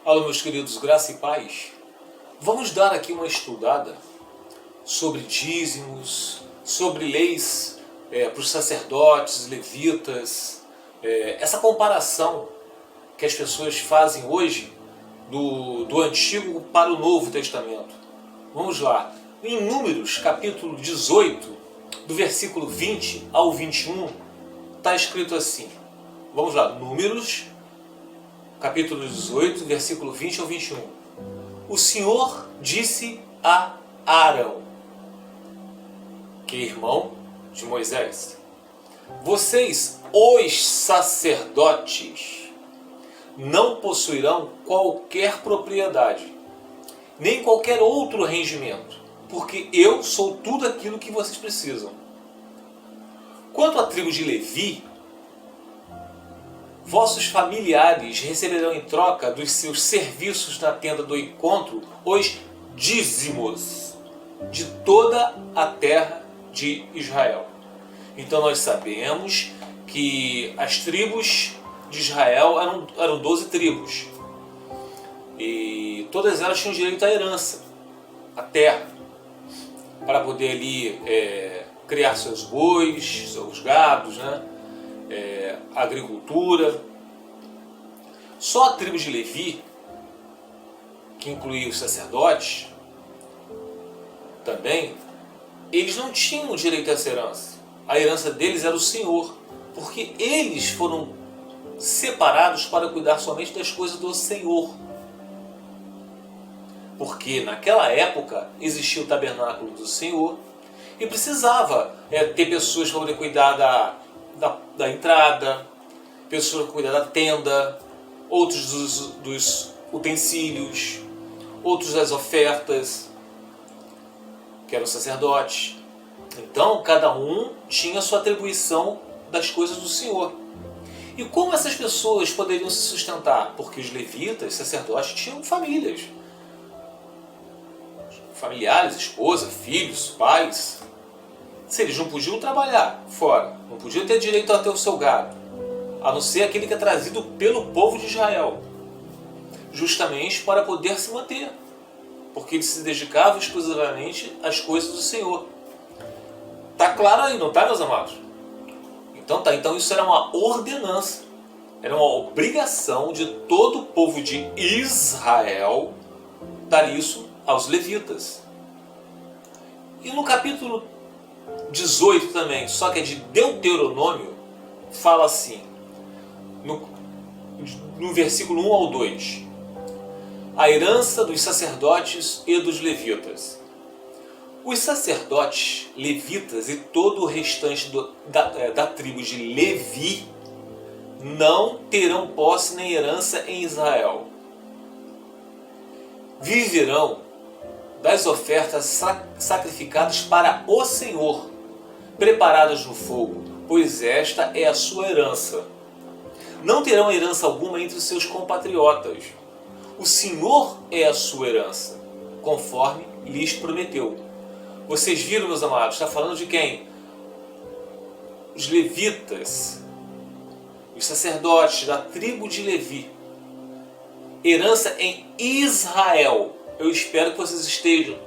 Alô, meus queridos, graça e paz. Vamos dar aqui uma estudada sobre dízimos, sobre leis para os sacerdotes, levitas, essa comparação que as pessoas fazem hoje do Antigo para o Novo Testamento. Vamos lá. Em Números, capítulo 18, do versículo 20 ao 21, está escrito assim. Vamos lá, Números, capítulo 18, versículo 20 ao 21. O Senhor disse a Arão, que é irmão de Moisés: vocês, os sacerdotes, não possuirão qualquer propriedade, nem qualquer outro rendimento, porque eu sou tudo aquilo que vocês precisam. Quanto à tribo de Levi, vossos familiares receberão em troca dos seus serviços na tenda do encontro os dízimos de toda a terra de Israel. Então nós sabemos que as tribos de Israel eram 12 tribos. E todas elas tinham direito à herança, à terra, para poder ali criar seus bois, seus gados, agricultura. Só a tribo de Levi, que incluía os sacerdotes, também, eles não tinham direito a essa herança. A herança deles era o Senhor, porque eles foram separados para cuidar somente das coisas do Senhor. Porque naquela época existia o tabernáculo do Senhor e precisava ter pessoas para poder cuidar da entrada, pessoas para cuidar da tenda, outros dos utensílios, outros das ofertas, que eram sacerdotes. Então cada um tinha sua atribuição das coisas do Senhor. E como essas pessoas poderiam se sustentar? Porque os levitas, sacerdotes, tinham famílias. Familiares, esposa, filhos, pais. Se eles não podiam trabalhar fora, não podiam ter direito a ter o seu gado, a não ser aquele que é trazido pelo povo de Israel, justamente para poder se manter, porque eles se dedicavam exclusivamente às coisas do Senhor. Tá claro aí, não tá, meus amados? Então tá, então isso era uma ordenança, era uma obrigação de todo o povo de Israel dar isso aos levitas. E no capítulo 18 também, só que é de Deuteronômio, fala assim, no versículo 1 ao 2, a herança dos sacerdotes e dos levitas. Os sacerdotes, levitas e todo o restante da tribo de Levi não terão posse nem herança em Israel. Viverão das ofertas sacrificadas para o Senhor, preparadas no fogo, pois esta é a sua herança. Não terão herança alguma entre os seus compatriotas. O Senhor é a sua herança, conforme lhes prometeu. Vocês viram, meus amados, está falando de quem? Os levitas, os sacerdotes da tribo de Levi. Herança em Israel. Eu espero que vocês estejam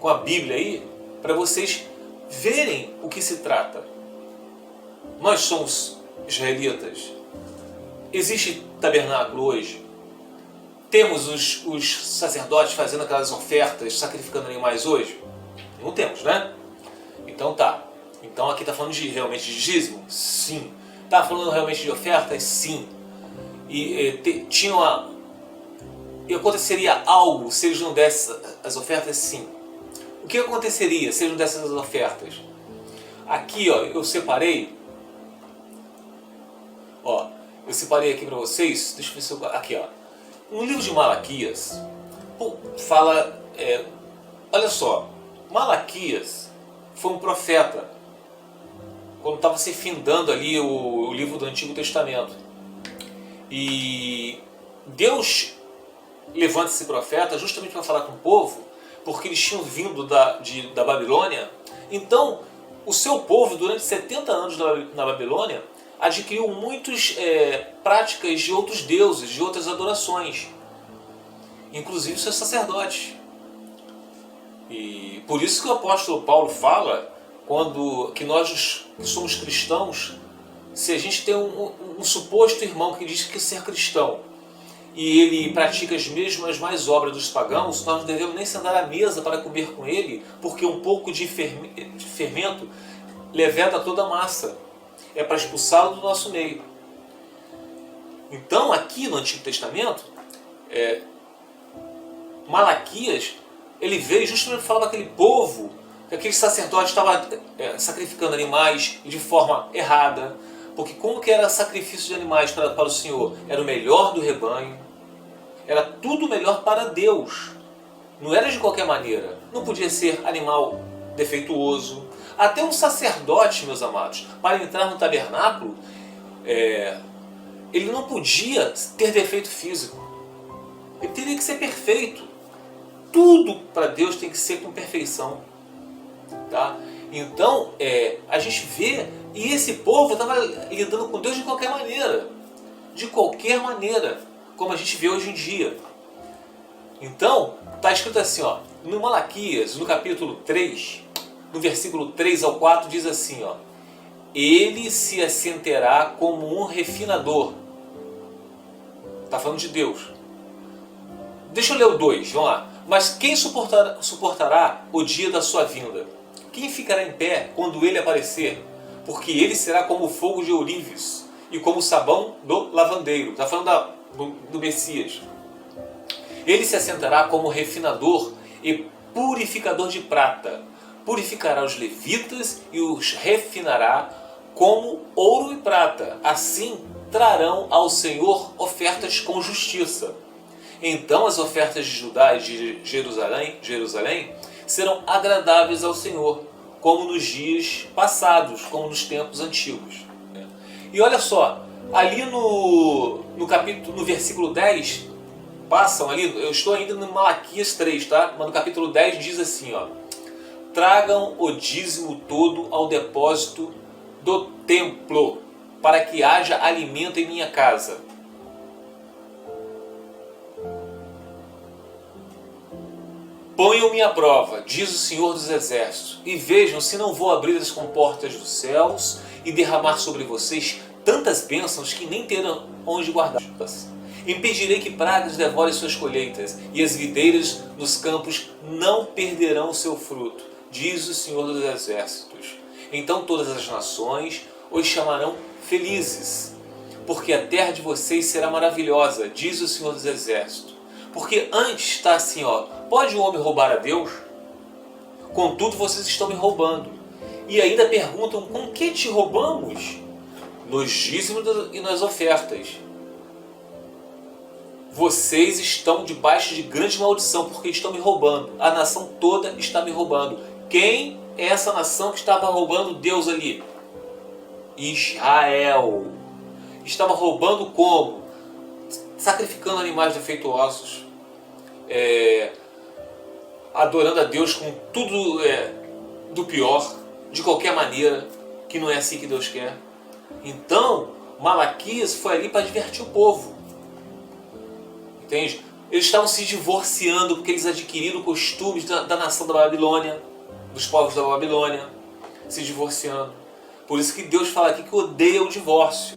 com a Bíblia aí, para vocês verem o que se trata. Nós somos israelitas. Existe tabernáculo hoje? Temos os sacerdotes fazendo aquelas ofertas, sacrificando animais hoje? Não temos, né? Então tá. Então aqui está falando realmente de dízimo? Sim. Está falando realmente de ofertas? Sim. E aconteceria algo se eles não dessem as ofertas? Sim. O que aconteceria se eles não dessem as ofertas? Aqui, ó, eu separei. Ó, eu separei aqui para vocês. Deixa eu ver se eu... Aqui, ó. No livro de Malaquias, fala... olha só. Malaquias foi um profeta quando estava se findando ali o livro do Antigo Testamento. E Deus levanta esse profeta justamente para falar com o povo, porque eles tinham vindo da Babilônia. Então, o seu povo, durante 70 anos na Babilônia, adquiriu muitas práticas de outros deuses, de outras adorações. inclusive os seus sacerdotes. E por isso que o apóstolo Paulo fala que nós que somos cristãos, se a gente tem um suposto irmão que diz que ser cristão e ele pratica as mesmas mais obras dos pagãos, nós não devemos nem sentar à mesa para comer com ele, porque um pouco de fermento leveda toda a massa. É para expulsá-lo do nosso meio. Então, aqui no Antigo Testamento, Malaquias, ele veio justamente falar daquele povo, que aquele sacerdote estava sacrificando animais de forma errada, porque como que era sacrifício de animais para o Senhor? Era o melhor do rebanho, era tudo melhor para Deus, não era de qualquer maneira, não podia ser animal defeituoso. Até um sacerdote, meus amados, para entrar no tabernáculo, ele não podia ter defeito físico, ele teria que ser perfeito. Tudo para Deus tem que ser com perfeição. Tá? Então, a gente vê, e esse povo estava lidando com Deus de qualquer maneira. De qualquer maneira, como a gente vê hoje em dia. Então, está escrito assim, ó, no Malaquias, no capítulo 3, no versículo 3 ao 4, diz assim, ó, ele se assentará como um refinador. Está falando de Deus. Deixa eu ler o 2, vamos lá. Mas quem suportará o dia da sua vinda? Quem ficará em pé quando ele aparecer? Porque ele será como o fogo de ourives e como o sabão do lavandeiro. Está falando do Messias. Ele se assentará como refinador e purificador de prata. Purificará os levitas e os refinará como ouro e prata. Assim trarão ao Senhor ofertas com justiça. Então as ofertas de Judá e de Jerusalém serão agradáveis ao Senhor, como nos dias passados, como nos tempos antigos. E olha só, ali no versículo 10, passam ali, eu estou ainda no Malaquias 3, tá? Mas no capítulo 10 diz assim, ó, tragam o dízimo todo ao depósito do templo, para que haja alimento em minha casa. Ponham-me à prova, diz o Senhor dos Exércitos, e vejam se não vou abrir as comportas dos céus e derramar sobre vocês tantas bênçãos que nem terão onde guardá-las. Impedirei que pragas devorem suas colheitas, e as videiras nos campos não perderão o seu fruto, diz o Senhor dos Exércitos. Então todas as nações os chamarão felizes, porque a terra de vocês será maravilhosa, diz o Senhor dos Exércitos. Porque antes está assim, ó, pode o homem roubar a Deus? Contudo, vocês estão me roubando. E ainda perguntam, com que te roubamos? Nos dízimos e nas ofertas. Vocês estão debaixo de grande maldição, porque estão me roubando. A nação toda está me roubando. Quem é essa nação que estava roubando Deus ali? Israel. Estava roubando como? Sacrificando animais defeituosos, adorando a Deus com tudo do pior, de qualquer maneira, que não é assim que Deus quer. Então, Malaquias foi ali para divertir o povo. Entende? Eles estavam se divorciando porque eles adquiriram costumes da nação da Babilônia, dos povos da Babilônia, se divorciando. Por isso que Deus fala aqui que odeia o divórcio.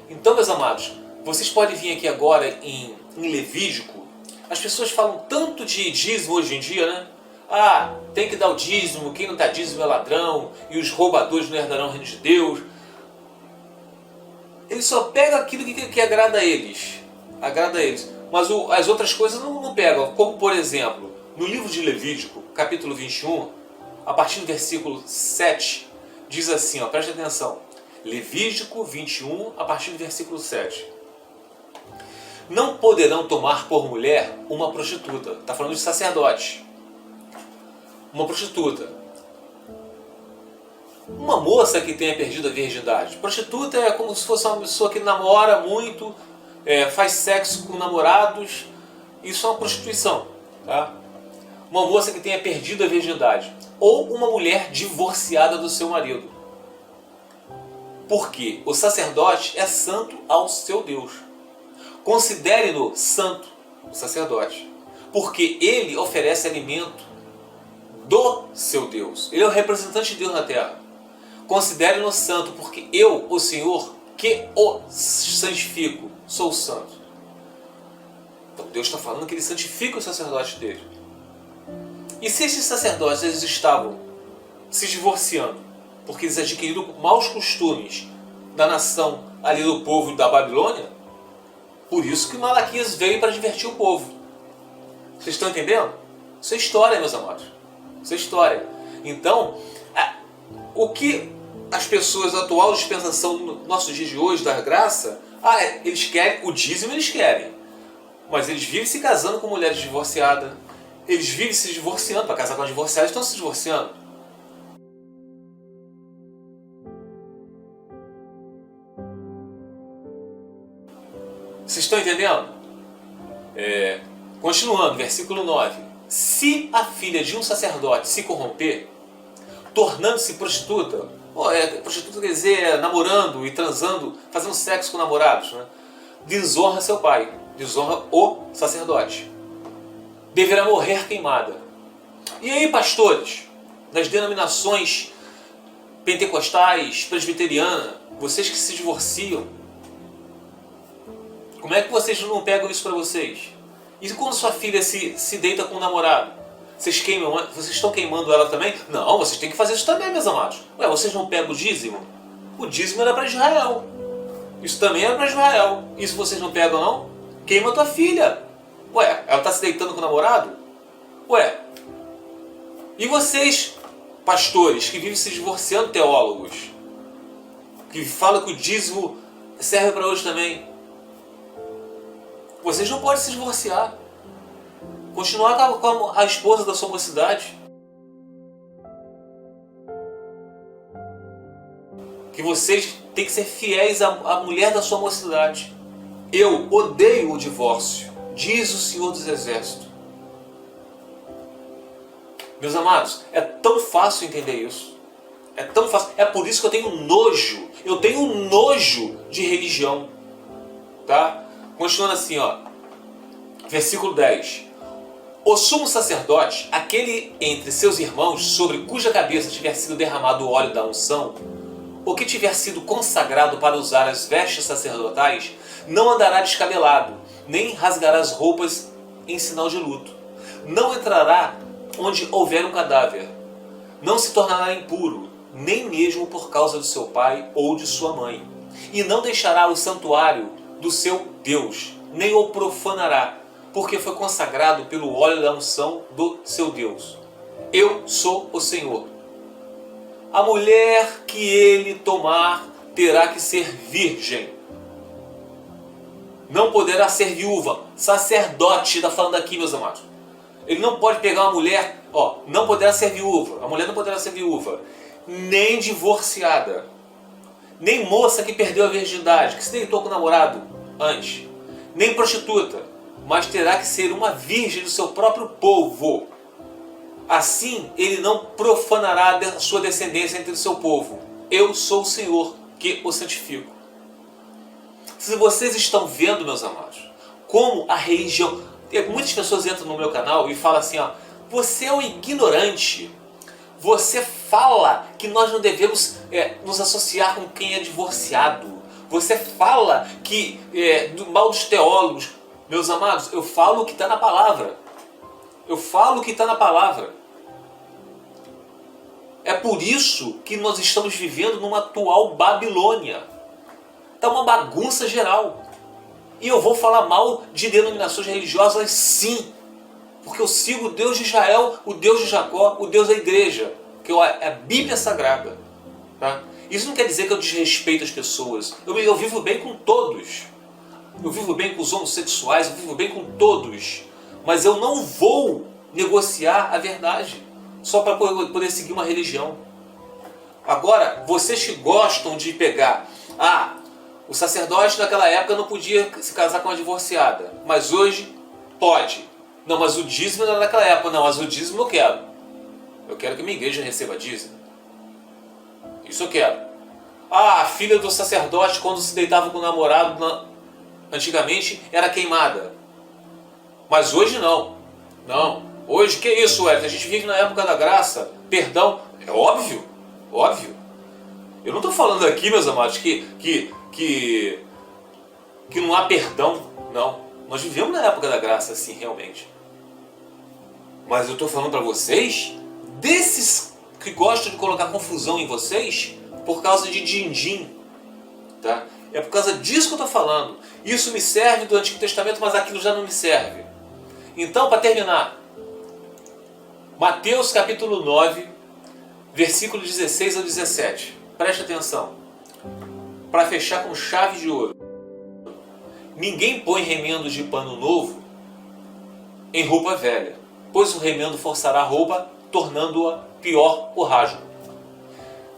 Então, meus amados, vocês podem vir aqui agora em Levítico. As pessoas falam tanto de dízimo hoje em dia, né? Ah, tem que dar o dízimo, quem não dá dízimo é ladrão, e os roubadores não herdarão o reino de Deus. Eles só pegam aquilo que agrada a eles. Agrada a eles. Mas as outras coisas não pegam. Como, por exemplo, no livro de Levítico, capítulo 21, a partir do versículo 7, diz assim, ó, preste atenção. Levítico 21, a partir do versículo 7. Não poderão tomar por mulher uma prostituta. Está falando de sacerdote. Uma prostituta. Uma moça que tenha perdido a virgindade. Prostituta é como se fosse uma pessoa que namora muito, faz sexo com namorados. Isso é uma prostituição. Tá? uma moça que tenha perdido a virgindade, ou uma mulher divorciada do seu marido. Porque o sacerdote é santo ao seu Deus. Considere-no santo, o sacerdote, porque ele oferece alimento do seu Deus. Ele é o representante de Deus na terra. Considere-no santo, porque eu, o Senhor, que o santifico, sou santo. Então Deus está falando que ele santifica os sacerdotes dele. E se esses sacerdotes eles estavam se divorciando, porque eles adquiriram maus costumes da nação ali do povo da Babilônia, por isso que Malaquias veio para divertir o povo. Vocês estão entendendo? Isso é história, meus amados. Isso é história. Então, o que as pessoas da atual dispensação no nosso dia de hoje, da graça, eles querem, o dízimo eles querem. Mas eles vivem se casando com mulheres divorciadas. Eles vivem se divorciando. Para casar com as divorciadas, estão se divorciando. Vocês estão entendendo? Continuando, versículo 9. Se a filha de um sacerdote se corromper, tornando-se prostituta, prostituta quer dizer namorando e transando, fazendo sexo com namorados, né? Desonra seu pai, desonra o sacerdote. Deverá morrer queimada. E aí, pastores, das denominações pentecostais, presbiteriana, vocês que se divorciam, como é que vocês não pegam isso para vocês? E quando sua filha se deita com um namorado? Vocês estão queimando ela também? Não, vocês têm que fazer isso também, meus amados. Ué, vocês não pegam o dízimo? O dízimo era para Israel. Isso também era para Israel. Isso vocês não pegam, não? Queima tua filha. Ué, ela está se deitando com o namorado? Ué. E vocês, pastores, que vivem se divorciando, teólogos, que falam que o dízimo serve para hoje também, vocês não podem se divorciar. Continuar com a esposa da sua mocidade. Que vocês têm que ser fiéis à mulher da sua mocidade. Eu odeio o divórcio, diz o Senhor dos Exércitos. Meus amados, é tão fácil entender isso. É tão fácil. É por isso que eu tenho nojo. Eu tenho nojo de religião. Tá? Continuando assim, ó. Versículo 10. O sumo sacerdote, aquele entre seus irmãos sobre cuja cabeça tiver sido derramado o óleo da unção, ou que tiver sido consagrado para usar as vestes sacerdotais, não andará descabelado, nem rasgará as roupas em sinal de luto. Não entrará onde houver um cadáver. Não se tornará impuro, nem mesmo por causa do seu pai ou de sua mãe. E não deixará o santuário do seu Deus, nem o profanará, porque foi consagrado pelo óleo da unção do seu Deus. Eu sou o Senhor. A mulher que ele tomar terá que ser virgem. Não poderá ser viúva. Sacerdote está falando aqui, meus amados. Ele não pode pegar uma mulher, não poderá ser viúva. A mulher não poderá ser viúva. Nem divorciada. Nem moça que perdeu a virgindade, que se deitou com o namorado antes. Nem prostituta. Mas terá que ser uma virgem do seu próprio povo. Assim ele não profanará a sua descendência entre o seu povo. Eu sou o Senhor que o santifico. Se vocês estão vendo, meus amados, como a religião... Muitas pessoas entram no meu canal e falam assim, você é um ignorante. Você fala que nós não devemos nos associar com quem é divorciado. Você fala que do mal dos teólogos. Meus amados, eu falo o que está na palavra. Eu falo o que está na palavra. É por isso que nós estamos vivendo numa atual Babilônia. Está uma bagunça geral. E eu vou falar mal de denominações religiosas, sim. Porque eu sigo o Deus de Israel, o Deus de Jacó, o Deus da igreja. Que é a Bíblia Sagrada. Tá? Isso não quer dizer que eu desrespeito as pessoas. Eu vivo bem com todos. Eu vivo bem com os homossexuais, eu vivo bem com todos. Mas eu não vou negociar a verdade só para poder seguir uma religião. Agora, vocês que gostam de pegar... o sacerdote naquela época não podia se casar com uma divorciada, mas hoje pode. Não, mas o dízimo era naquela época. Não, mas o dízimo eu quero. Eu quero que minha igreja receba dízimo. Isso eu quero. Ah, a filha do sacerdote, quando se deitava com o namorado, antigamente era queimada. Mas hoje não. Não. Hoje, que isso, Wellington? A gente vive na época da graça. Perdão. É óbvio. Óbvio. Eu não estou falando aqui, meus amados, que não há perdão. Não. Nós vivemos na época da graça, sim, realmente. Mas eu estou falando para vocês, desses que gostam de colocar confusão em vocês, por causa de din-din. Tá? É por causa disso que eu estou falando. Isso me serve do Antigo Testamento, mas aquilo já não me serve. Então, para terminar, Mateus capítulo 9, versículo 16 ao 17. Preste atenção. Para fechar com chave de ouro. Ninguém põe remendo de pano novo em roupa velha, pois o remendo forçará a roupa, tornando-a pior o rasgo.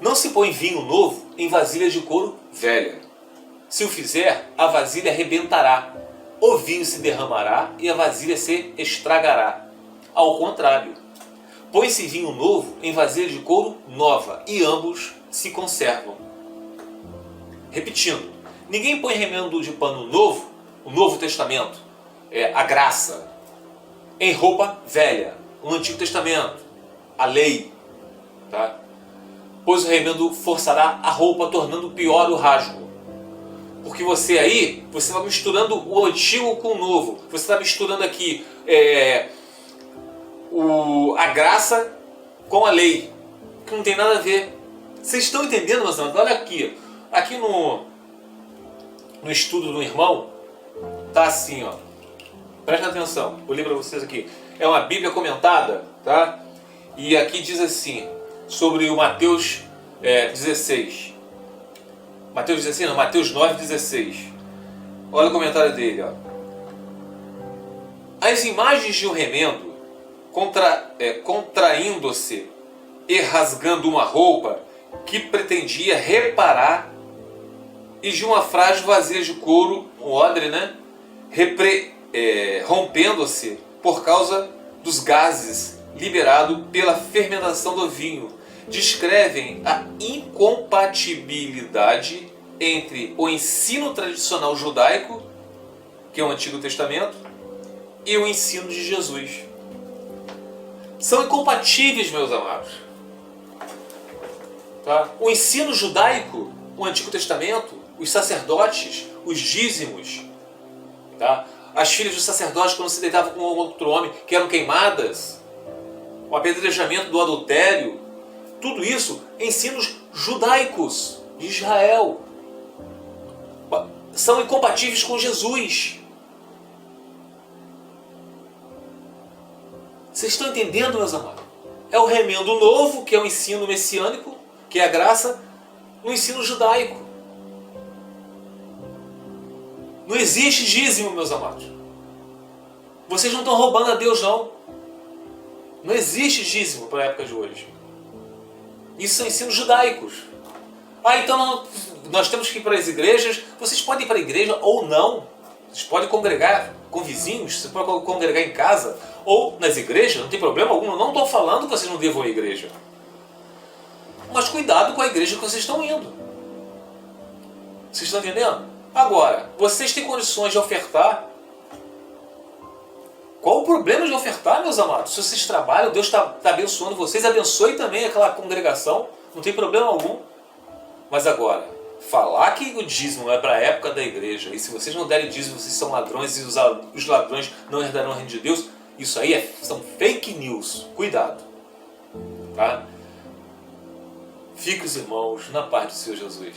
Não se põe vinho novo em vasilha de couro velha. Se o fizer, a vasilha arrebentará, o vinho se derramará e a vasilha se estragará. Ao contrário, põe-se vinho novo em vasilha de couro nova e ambos se conservam. Repetindo, ninguém põe remendo de pano novo, o Novo Testamento, a graça, em roupa velha, o Antigo Testamento, a lei, tá? Pois o remendo forçará a roupa, tornando pior o rasgo. Porque você está misturando o antigo com o novo. Você está misturando aqui a graça com a lei, que não tem nada a ver. Vocês estão entendendo, meus amados? Olha aqui. Aqui no estudo do irmão, tá assim, ó. Presta atenção, vou ler para vocês aqui. É uma Bíblia comentada, tá? E aqui diz assim, sobre o Mateus 16. Mateus 16 não, Mateus 9, 16. Olha o comentário dele, ó. As imagens de um remendo contraindo-se e rasgando uma roupa que pretendia reparar, e de uma frágil vasilha de couro, um odre, né? Rompendo-se por causa dos gases liberados pela fermentação do vinho, descrevem a incompatibilidade entre o ensino tradicional judaico, que é o Antigo Testamento, e o ensino de Jesus. São incompatíveis, meus amados. Tá? O ensino judaico, o Antigo Testamento, os sacerdotes, os dízimos, tá? As filhas dos sacerdotes quando se deitavam com outro homem, que eram queimadas, o apedrejamento do adultério, tudo isso ensinos judaicos de Israel. São incompatíveis com Jesus. Vocês estão entendendo, meus amados? É o remendo novo, que é o ensino messiânico, que é a graça, no ensino judaico. Não existe dízimo, meus amados. Vocês não estão roubando a Deus, não. Não existe dízimo para a época de hoje. Isso são ensinos judaicos. Ah, então nós temos que ir para as igrejas. Vocês podem ir para a igreja ou não. Vocês podem congregar com vizinhos, vocês podem congregar em casa ou nas igrejas, não tem problema algum. Eu não estou falando que vocês não devam ir à igreja. Mas cuidado com a igreja que vocês estão indo. Vocês estão entendendo? Agora, vocês têm condições de ofertar. Qual o problema de ofertar, meus amados? Se vocês trabalham, Deus está abençoando vocês, abençoe também aquela congregação, não tem problema algum. Mas agora, falar que o dízimo é para a época da igreja, e se vocês não derem dízimo, vocês são ladrões, e os ladrões não herdarão o reino de Deus, isso aí são fake news. Cuidado. Tá? Fique os irmãos na paz do Senhor Jesus.